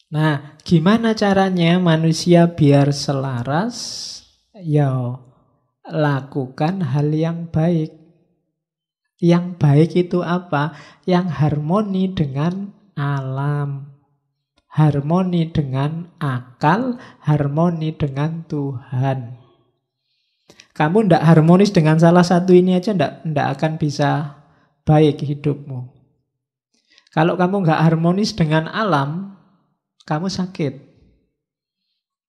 Nah, gimana caranya manusia biar selaras? Ya, lakukan hal yang baik. Yang baik itu apa? Yang harmoni dengan alam, harmoni dengan akal, harmoni dengan Tuhan. Kamu tidak harmonis dengan salah satu ini aja, tidak akan bisa baik hidupmu. Kalau kamu nggak harmonis dengan alam, kamu sakit.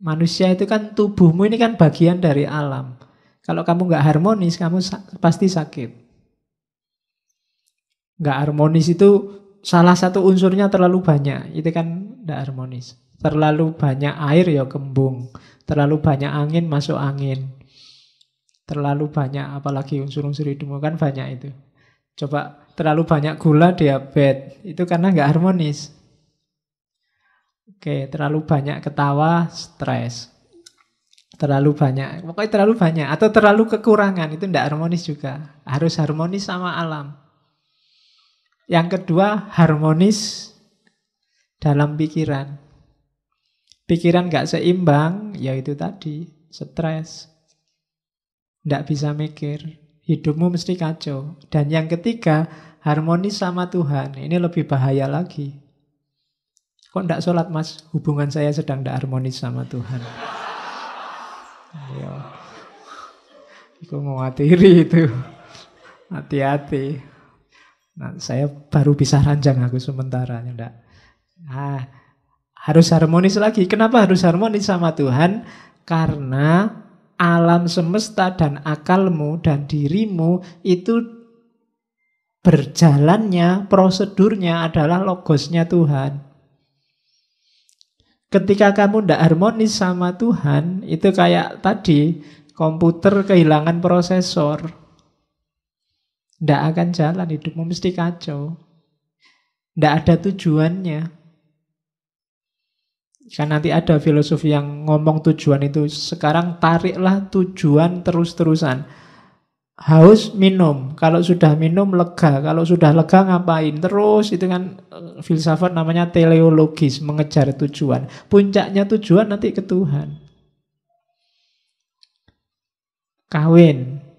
Manusia itu kan, tubuhmu ini kan bagian dari alam. Kalau kamu nggak harmonis, kamu pasti sakit. Nggak harmonis itu salah satu unsurnya terlalu banyak. Itu kan nggak harmonis. Terlalu banyak air ya kembung. Terlalu banyak angin masuk angin. Terlalu banyak, apalagi unsur-unsur hidupmu kan banyak itu. Coba terlalu banyak gula, diabetes. Itu karena nggak harmonis. Oke, terlalu banyak ketawa, stres. Terlalu banyak, pokoknya terlalu banyak. Atau terlalu kekurangan, itu tidak harmonis juga. Harus harmonis sama alam. Yang kedua, harmonis dalam pikiran. Pikiran nggak seimbang, ya itu tadi, stres. Tidak bisa mikir. Hidupmu mesti kacau. Dan yang ketiga, harmonis sama Tuhan. Ini lebih bahaya lagi. Kok tidak sholat mas? Hubungan saya sedang tidak harmonis sama Tuhan. Ya. Aku mewatiri itu. Hati-hati. Nah, saya baru bisa ranjang aku sementara. Enggak. Nah, harus harmonis lagi. Kenapa harus harmonis sama Tuhan? Karena alam semesta dan akalmu dan dirimu itu berjalannya, prosedurnya adalah logosnya Tuhan. Ketika kamu tidak harmonis sama Tuhan, itu kayak tadi, komputer kehilangan prosesor. Tidak akan jalan, hidupmu mesti kacau. Tidak ada tujuannya. Kan nanti ada filosofi yang ngomong tujuan itu. Sekarang tariklah tujuan terus-terusan. Haus, minum. Kalau sudah minum, lega. Kalau sudah lega, ngapain? Terus, itu kan filsafat namanya teleologis, mengejar tujuan. Puncaknya tujuan nanti ke Tuhan. Kawin.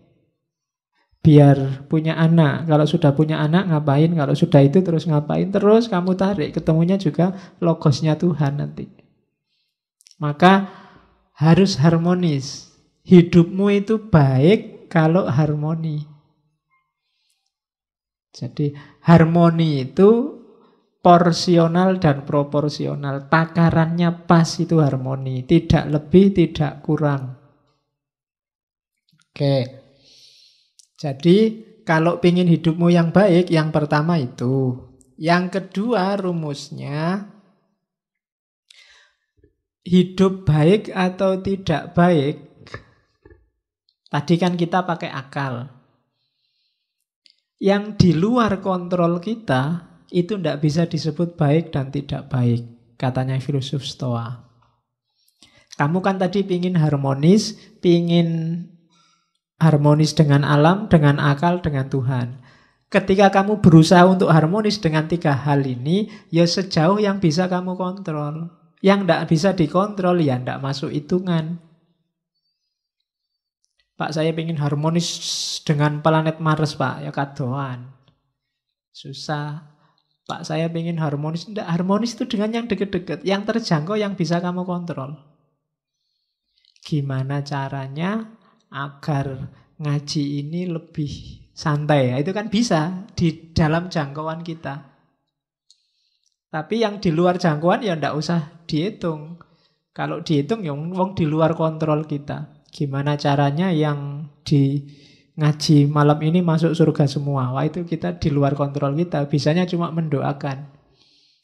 Biar punya anak. Kalau sudah punya anak, ngapain? Kalau sudah itu terus ngapain? Terus kamu tarik. Ketemunya juga logosnya Tuhan nanti. Maka harus harmonis. Hidupmu itu baik kalau harmoni. Jadi harmoni itu porsional dan proporsional. Takarannya pas itu harmoni. Tidak lebih, tidak kurang. Oke. Jadi kalau ingin hidupmu yang baik, yang pertama itu. Yang kedua rumusnya, hidup baik atau tidak baik. Tadi kan kita pakai akal. Yang di luar kontrol kita, itu tidak bisa disebut baik dan tidak baik. Katanya filosof Stoa. Kamu kan tadi pingin harmonis dengan alam, dengan akal, dengan Tuhan. Ketika kamu berusaha untuk harmonis dengan tiga hal ini, ya sejauh yang bisa kamu kontrol. Yang tidak bisa dikontrol, ya tidak masuk hitungan. Pak, saya ingin harmonis dengan planet Mars, Pak. Ya kadoan. Susah. Pak, saya ingin harmonis. Tidak, harmonis itu dengan yang deket-deket. Yang terjangkau, yang bisa kamu kontrol. Gimana caranya agar ngaji ini lebih santai? Itu kan bisa di dalam jangkauan kita. Tapi yang di luar jangkauan ya tidak usah dihitung. Kalau dihitung ya wong di luar kontrol kita. Gimana caranya yang di ngaji malam ini masuk surga semua? Wah, itu kita di luar kontrol kita. Bisanya cuma mendoakan.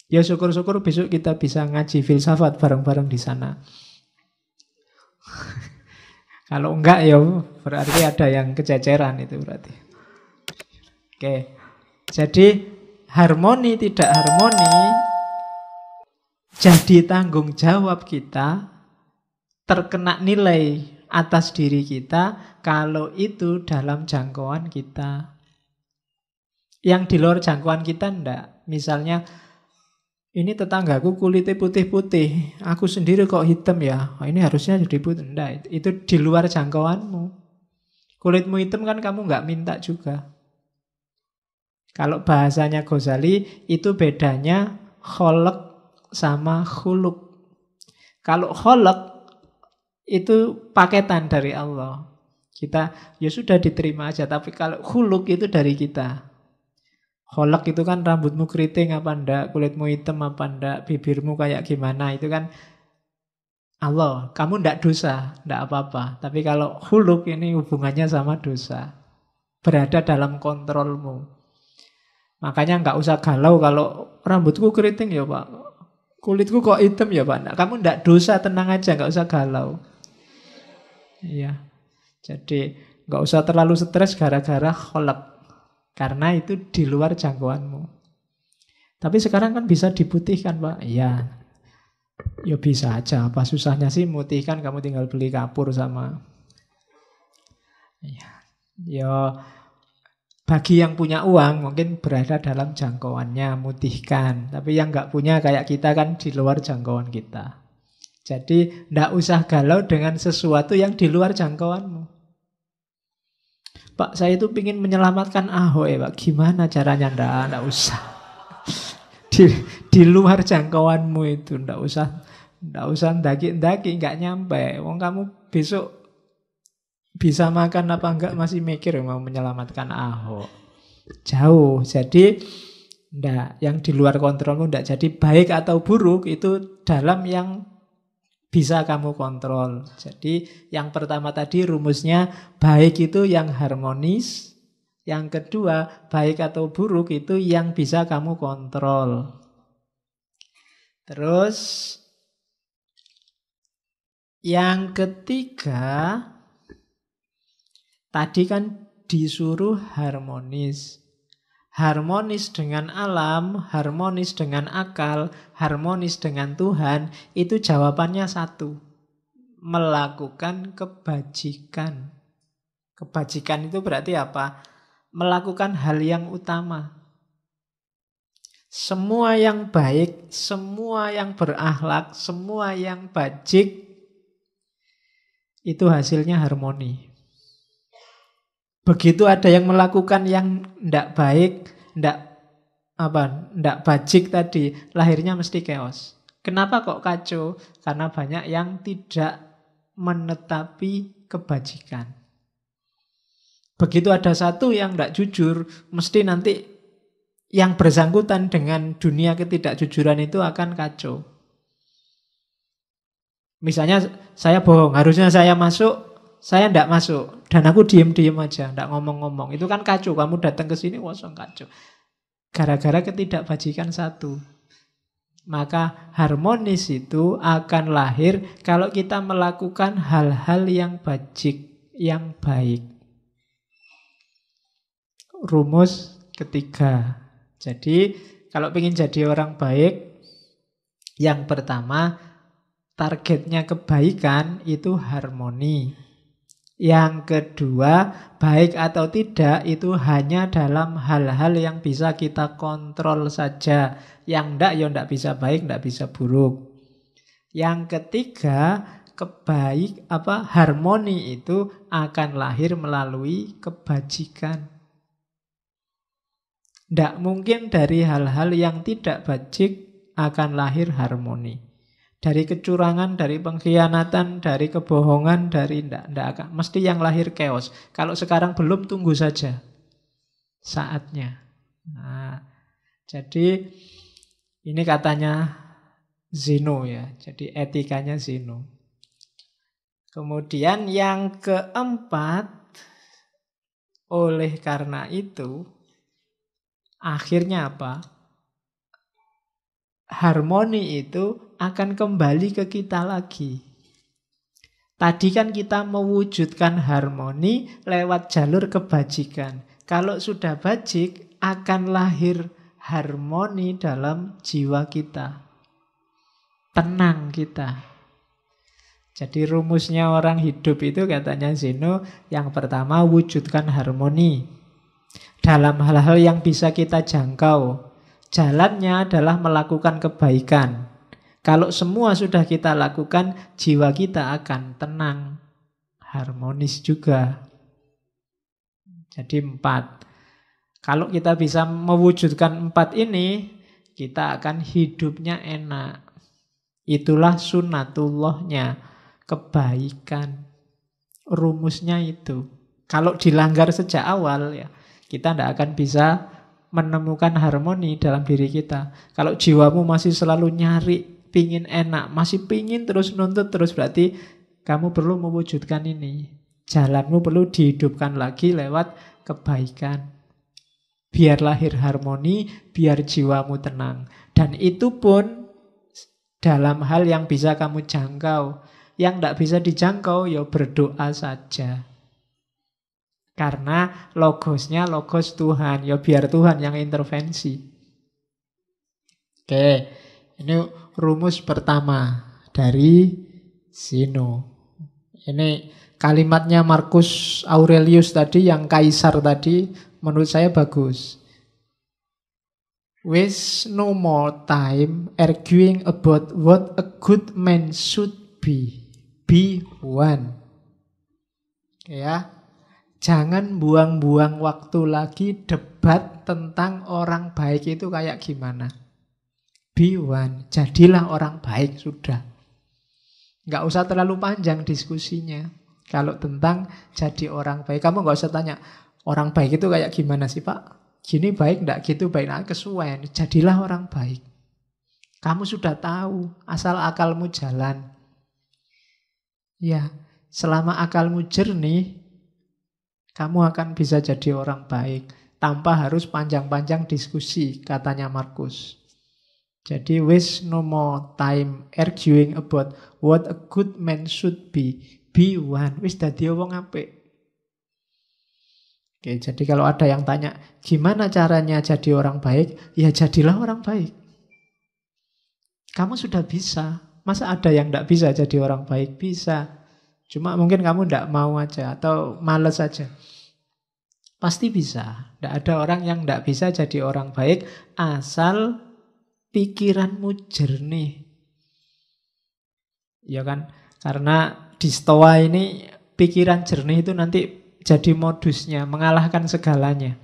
Ya syukur-syukur besok kita bisa ngaji filsafat bareng-bareng di sana. Kalau enggak ya berarti ada yang kececeran itu berarti. Oke. Jadi harmoni tidak harmoni jadi tanggung jawab kita, terkena nilai atas diri kita kalau itu dalam jangkauan kita. Yang di luar jangkauan kita enggak. Misalnya Ini tetanggaku kulitnya putih-putih, aku sendiri kok hitam ya. Ini harusnya jadi putih. Enggak, itu di luar jangkauanmu. Kulitmu hitam kan kamu nggak minta juga. Kalau bahasanya Ghazali, itu bedanya kholq sama khuluq. Kalau kholq itu paketan dari Allah. Kita ya sudah diterima aja. Tapi kalau khuluq itu dari kita. Kholq itu kan rambutmu keriting apa enggak, kulitmu hitam apa enggak, bibirmu kayak gimana, itu kan Allah. Kamu enggak dosa, enggak apa-apa. Tapi kalau khuluq ini hubungannya sama dosa. Berada dalam kontrolmu. Makanya enggak usah galau kalau rambutku keriting ya Pak, kulitku kok hitam ya Pak. Nah, kamu enggak dosa, tenang aja, enggak usah galau. Iya. Jadi enggak usah terlalu stres gara-gara kholq. Karena itu di luar jangkauanmu. Tapi sekarang kan bisa diputihkan Pak. Iya. Ya bisa aja. Apa susahnya sih mutihkan, kamu tinggal beli kapur sama. Iya. Ya bagi yang punya uang mungkin berada dalam jangkauannya, mutihkan. Tapi yang nggak punya kayak kita kan di luar jangkauan kita. Jadi nggak usah galau dengan sesuatu yang di luar jangkauanmu. Pak, saya itu ingin menyelamatkan Ahok ya Pak. Gimana caranya? Nggak usah. Di luar jangkauanmu itu nggak usah ndaki-ndaki, nggak nyampe. Wong kamu besok bisa makan apa enggak masih mikir mau menyelamatkan Ahok. Jauh. Jadi ndak, yang di luar kontrolmu ndak. Jadi baik atau buruk itu dalam yang bisa kamu kontrol. Jadi yang pertama tadi rumusnya baik itu yang harmonis. Yang kedua baik atau buruk itu yang bisa kamu kontrol. Terus yang ketiga, tadi kan disuruh harmonis. Harmonis dengan alam, harmonis dengan akal, harmonis dengan Tuhan, itu jawabannya satu. Melakukan kebajikan. Kebajikan itu berarti apa? Melakukan hal yang utama. Semua yang baik, semua yang berakhlak, semua yang bajik, itu hasilnya harmoni. Begitu ada yang melakukan yang tidak baik, tidak bajik tadi, lahirnya mesti chaos. Kenapa kok kacau? Karena banyak yang tidak menetapi kebajikan. Begitu ada satu yang tidak jujur, mesti nanti yang bersangkutan dengan dunia ketidakjujuran itu akan kacau. Misalnya saya bohong, harusnya saya masuk, saya tidak masuk, dan aku diem-diem aja, tidak ngomong-ngomong. Itu kan kacau, kamu datang ke sini kosong kacau. Gara-gara ketidakbajikan satu. Maka harmonis itu akan lahir kalau kita melakukan hal-hal yang bajik, yang baik. Rumus ketiga. Jadi kalau ingin jadi orang baik, yang pertama targetnya kebaikan itu harmoni. Yang kedua, baik atau tidak itu hanya dalam hal-hal yang bisa kita kontrol saja. Yang enggak, ya enggak bisa baik, enggak bisa buruk. Yang ketiga, harmoni itu akan lahir melalui kebajikan. Enggak mungkin dari hal-hal yang tidak bajik akan lahir harmoni. Dari kecurangan, dari pengkhianatan, dari kebohongan, dari ndak akan. Mesti yang lahir chaos. Kalau sekarang belum, tunggu saja saatnya. Nah, jadi ini katanya Zeno ya. Jadi etikanya Zeno. Kemudian yang keempat, oleh karena itu, akhirnya apa? Harmoni itu akan kembali ke kita lagi. Tadi kan kita mewujudkan harmoni lewat jalur kebajikan. Kalau sudah bajik, akan lahir harmoni dalam jiwa kita. Tenang kita. Jadi rumusnya orang hidup itu katanya Zeno, yang pertama wujudkan harmoni dalam hal-hal yang bisa kita jangkau. Jalannya adalah melakukan kebaikan. Kalau semua sudah kita lakukan, jiwa kita akan tenang, harmonis juga. Jadi 4. Kalau kita bisa mewujudkan 4 ini, kita akan hidupnya enak. Itulah sunnatullahnya, kebaikan. Rumusnya itu. Kalau dilanggar sejak awal, ya kita tidak akan bisa menemukan harmoni dalam diri kita. Kalau jiwamu masih selalu nyari, pingin enak, masih pingin terus nuntut terus, berarti kamu perlu mewujudkan ini. Jalanmu perlu dihidupkan lagi lewat kebaikan. Biar lahir harmoni, biar jiwamu tenang. Dan itu pun dalam hal yang bisa kamu jangkau. Yang tidak bisa dijangkau, ya berdoa saja. Karena logosnya logos Tuhan. Ya biar Tuhan yang intervensi. Oke, ini rumus pertama dari Zeno. Ini kalimatnya Marcus Aurelius tadi, yang kaisar tadi, menurut saya bagus. Waste no more time arguing about what a good man should be. Be one. Ya, jangan buang-buang waktu lagi debat tentang orang baik itu kayak gimana. Be one. Jadilah orang baik, sudah. Nggak usah terlalu panjang diskusinya. Kalau tentang jadi orang baik, kamu nggak usah tanya, orang baik itu kayak gimana sih Pak? Gini baik enggak, gitu baik, nah, kesuwen. Jadilah orang baik. Kamu sudah tahu, asal akalmu jalan. Ya, selama akalmu jernih, kamu akan bisa jadi orang baik. Tanpa harus panjang-panjang diskusi, katanya Marcus. Jadi, waste no more time arguing about what a good man should be. Be one. Wis dadi wong apik. Oke, jadi kalau ada yang tanya, gimana caranya jadi orang baik? Ya jadilah orang baik. Kamu sudah bisa. Masa ada yang tidak bisa jadi orang baik? Bisa. Cuma mungkin kamu tidak mau aja atau malas aja. Pasti bisa. Tidak ada orang yang tidak bisa jadi orang baik asal pikiranmu jernih. Ya kan? Karena di Stoa ini pikiran jernih itu nanti jadi modusnya, mengalahkan segalanya.